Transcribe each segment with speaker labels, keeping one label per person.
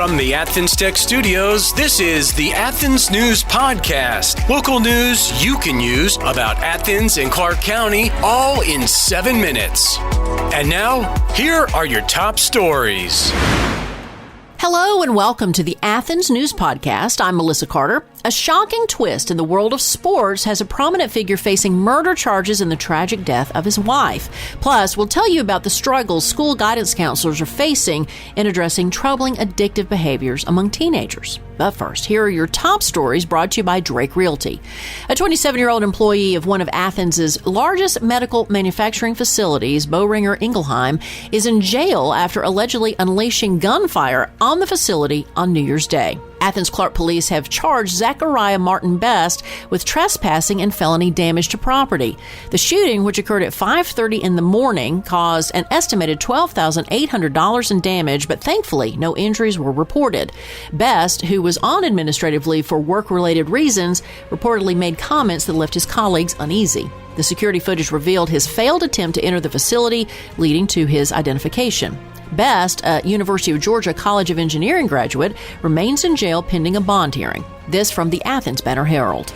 Speaker 1: From the Athens Tech Studios, this is the Athens News Podcast. Local news you can use about Athens and Clark County, all in 7 minutes. And now, here are your top stories.
Speaker 2: Hello and welcome to the Athens News Podcast. I'm Melissa Carter. A shocking twist in the world of sports has a prominent figure facing murder charges in the tragic death of his wife. Plus, we'll tell you about the struggles school guidance counselors are facing in addressing troubling addictive behaviors among teenagers. But first, here are your top stories brought to you by Drake Realty. A 27-year-old employee of one of Athens' largest medical manufacturing facilities, Boehringer Ingelheim, is in jail after allegedly unleashing gunfire on the facility on New Year's Day. Athens Clark police have charged Zachariah Martin Best with trespassing and felony damage to property. The shooting, which occurred at 5:30 in the morning, caused an estimated $12,800 in damage, but thankfully no injuries were reported. Best, who was on administrative leave for work-related reasons, reportedly made comments that left his colleagues uneasy. The security footage revealed his failed attempt to enter the facility, leading to his identification. Best, a University of Georgia College of Engineering graduate, remains in jail pending a bond hearing. This from the Athens Banner-Herald.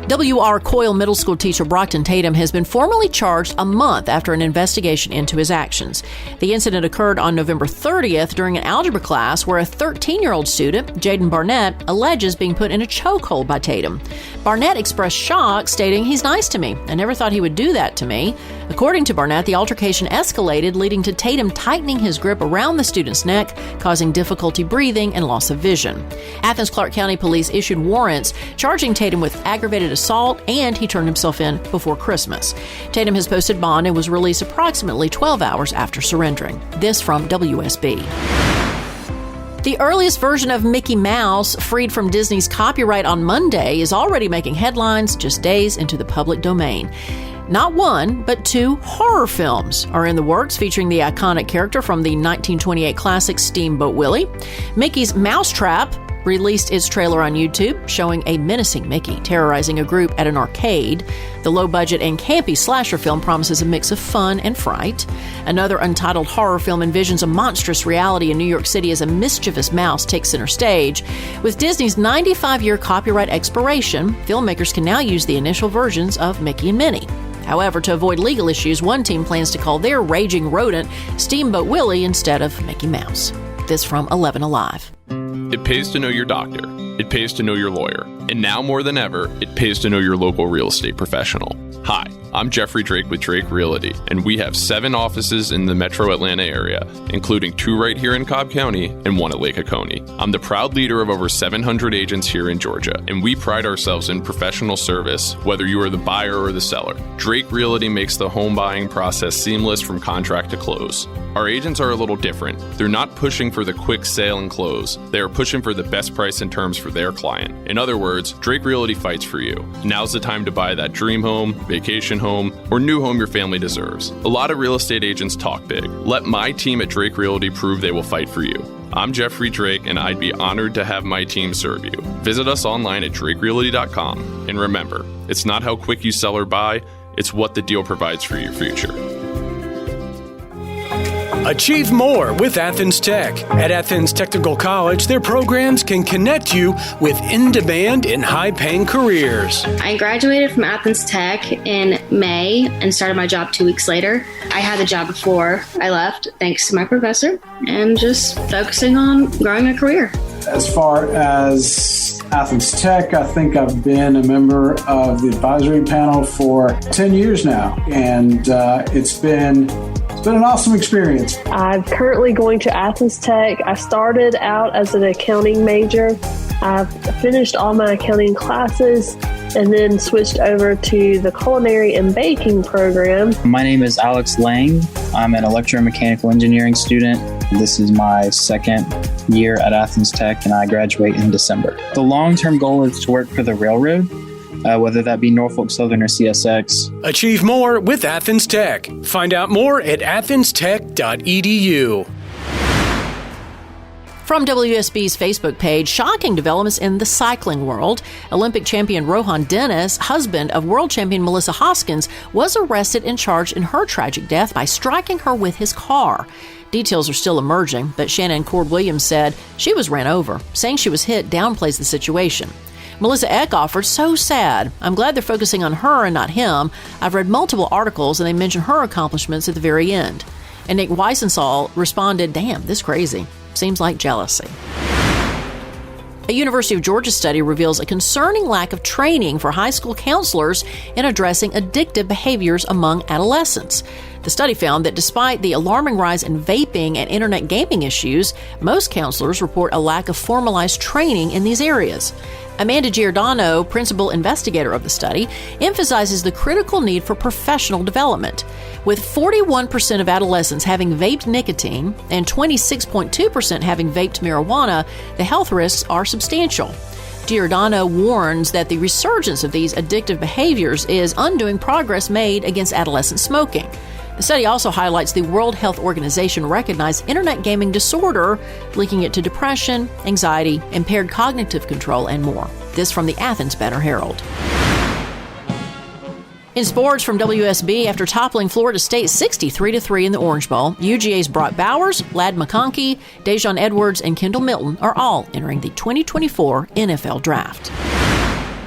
Speaker 2: Coile Middle School teacher Brockton Tatum has been formally charged a month after an investigation into his actions. The incident occurred on November 30th during an algebra class where a 13-year-old student, Jaden Barnett, alleges being put in a chokehold by Tatum. Barnett expressed shock, stating, "He's nice to me. I never thought he would do that to me." According to Barnett, the altercation escalated, leading to Tatum tightening his grip around the student's neck, causing difficulty breathing and loss of vision. Athens Clark County Police issued warrants charging Tatum with aggravated assault, and he turned himself in before Christmas. Tatum has posted bond and was released approximately 12 hours after surrendering. This from WSB. The earliest version of Mickey Mouse, freed from Disney's copyright on Monday, is already making headlines just days into the public domain. Not one, but 2 horror films are in the works featuring the iconic character from the 1928 classic Steamboat Willie. Mickey's Mousetrap released its trailer on YouTube, showing a menacing Mickey terrorizing a group at an arcade. The low-budget and campy slasher film promises a mix of fun and fright. Another untitled horror film envisions a monstrous reality in New York City as a mischievous mouse takes center stage. With Disney's 95-year copyright expiration, filmmakers can now use the initial versions of Mickey and Minnie. However, to avoid legal issues, one team plans to call their raging rodent Steamboat Willie instead of Mickey Mouse. This from 11 Alive.
Speaker 3: It pays to know your doctor. It pays to know your lawyer. And now more than ever, it pays to know your local real estate professional. Hi, I'm Jeffrey Drake with Drake Realty, and we have 7 offices in the metro Atlanta area, including 2 right here in Cobb County and 1 at Lake Oconee. I'm the proud leader of over 700 agents here in Georgia, and we pride ourselves in professional service, whether you are the buyer or the seller. Drake Realty makes the home buying process seamless from contract to close. Our agents are a little different. They're not pushing for the quick sale and close. They are pushing for the best price and terms for their client. In other words, Drake Realty fights for you. Now's the time to buy that dream home, vacation home, or new home your family deserves. A lot of real estate agents talk big. Let my team at Drake Realty prove they will fight for you. I'm Jeffrey Drake, and I'd be honored to have my team serve you. Visit us online at drakerealty.com. And remember, it's not how quick you sell or buy, it's what the deal provides for your future.
Speaker 1: Achieve more with Athens Tech. At Athens Technical College, their programs can connect you with in-demand and high-paying careers.
Speaker 4: I graduated from Athens Tech in May and started my job 2 weeks later. I had the job before I left, thanks to my professor, and just focusing on growing a career.
Speaker 5: As far as Athens Tech, I think I've been a member of the advisory panel for 10 years now, and it's been an awesome experience.
Speaker 6: I'm currently going to Athens Tech. I started out as an accounting major. I've finished all my accounting classes and then switched over to the culinary and baking program.
Speaker 7: My name is Alex Lang. I'm an electromechanical engineering student. This is my second year at Athens Tech, and I graduate in December. The long-term goal is to work for the railroad, whether that be Norfolk Southern or CSX.
Speaker 1: Achieve more with Athens Tech. Find out more at athenstech.edu.
Speaker 2: From WSB's Facebook page, shocking developments in the cycling world. Olympic champion Rohan Dennis, husband of world champion Melissa Hoskins, was arrested and charged in her tragic death by striking her with his car. Details are still emerging, but Shannon Cord-Williams said she was ran over. Saying she was hit downplays the situation. Melissa Eck offered, "So sad. I'm glad they're focusing on her and not him. I've read multiple articles and they mention her accomplishments at the very end." And Nick Weissensall responded, "Damn, this crazy. Seems like jealousy." A University of Georgia study reveals a concerning lack of training for high school counselors in addressing addictive behaviors among adolescents. The study found that despite the alarming rise in vaping and internet gaming issues, most counselors report a lack of formalized training in these areas. Amanda Giordano, principal investigator of the study, emphasizes the critical need for professional development. With 41% of adolescents having vaped nicotine and 26.2% having vaped marijuana, the health risks are substantial. Giordano warns that the resurgence of these addictive behaviors is undoing progress made against adolescent smoking. The study also highlights the World Health Organization recognized internet gaming disorder, linking it to depression, anxiety, impaired cognitive control, and more. This from the Athens Banner-Herald. In sports from WSB, after toppling Florida State 63-3 in the Orange Bowl, UGA's Brock Bowers, Ladd McConkey, Dejon Edwards, and Kendall Milton are all entering the 2024 NFL Draft.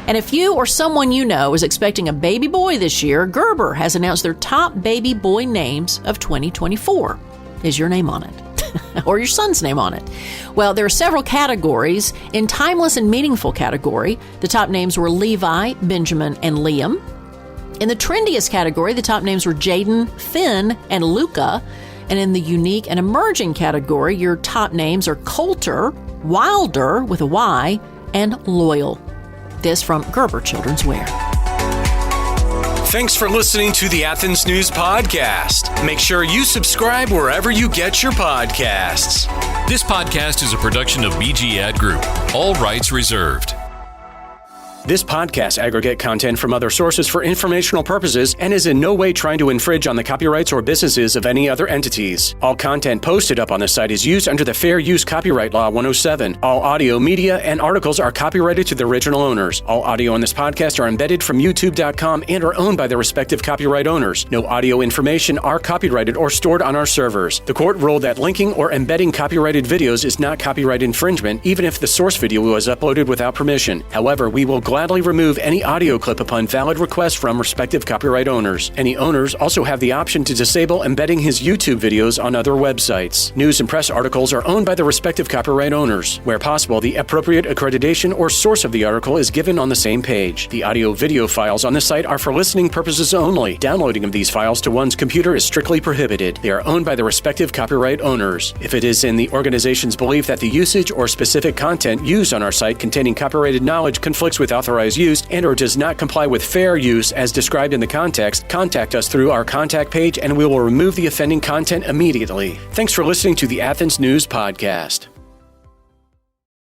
Speaker 2: And if you or someone you know is expecting a baby boy this year, Gerber has announced their top baby boy names of 2024. Is your name on it? Or your son's name on it? Well, there are several categories. In timeless and meaningful category, the top names were Levi, Benjamin, and Liam. In the trendiest category, the top names were Jaden, Finn, and Luca. And in the unique and emerging category, your top names are Coulter, Wilder with a Y, and Loyal. This from Gerber Children's Wear.
Speaker 1: Thanks for listening to the Athens News Podcast. Make sure you subscribe wherever you get your podcasts.
Speaker 8: This podcast is a production of BG Ad Group. All rights reserved.
Speaker 1: This podcast aggregate content from other sources for informational purposes and is in no way trying to infringe on the copyrights or businesses of any other entities. All content posted up on the site is used under the Fair Use Copyright Law 107. All audio, media, and articles are copyrighted to the original owners. All audio on this podcast are embedded from YouTube.com and are owned by their respective copyright owners. No audio information are copyrighted or stored on our servers. The court ruled that linking or embedding copyrighted videos is not copyright infringement, even if the source video was uploaded without permission. However, we will gladly remove any audio clip upon valid request from respective copyright owners. Any owners also have the option to disable embedding his YouTube videos on other websites. News and press articles are owned by the respective copyright owners. Where possible, the appropriate accreditation or source of the article is given on the same page. The audio-video files on this site are for listening purposes only. Downloading of these files to one's computer is strictly prohibited. They are owned by the respective copyright owners. If it is in the organization's belief that the usage or specific content used on our site containing copyrighted knowledge conflicts with authorized use and or does not comply with fair use as described in the context, contact us through our contact page and we will remove the offending content immediately. Thanks for listening to the Athens News Podcast.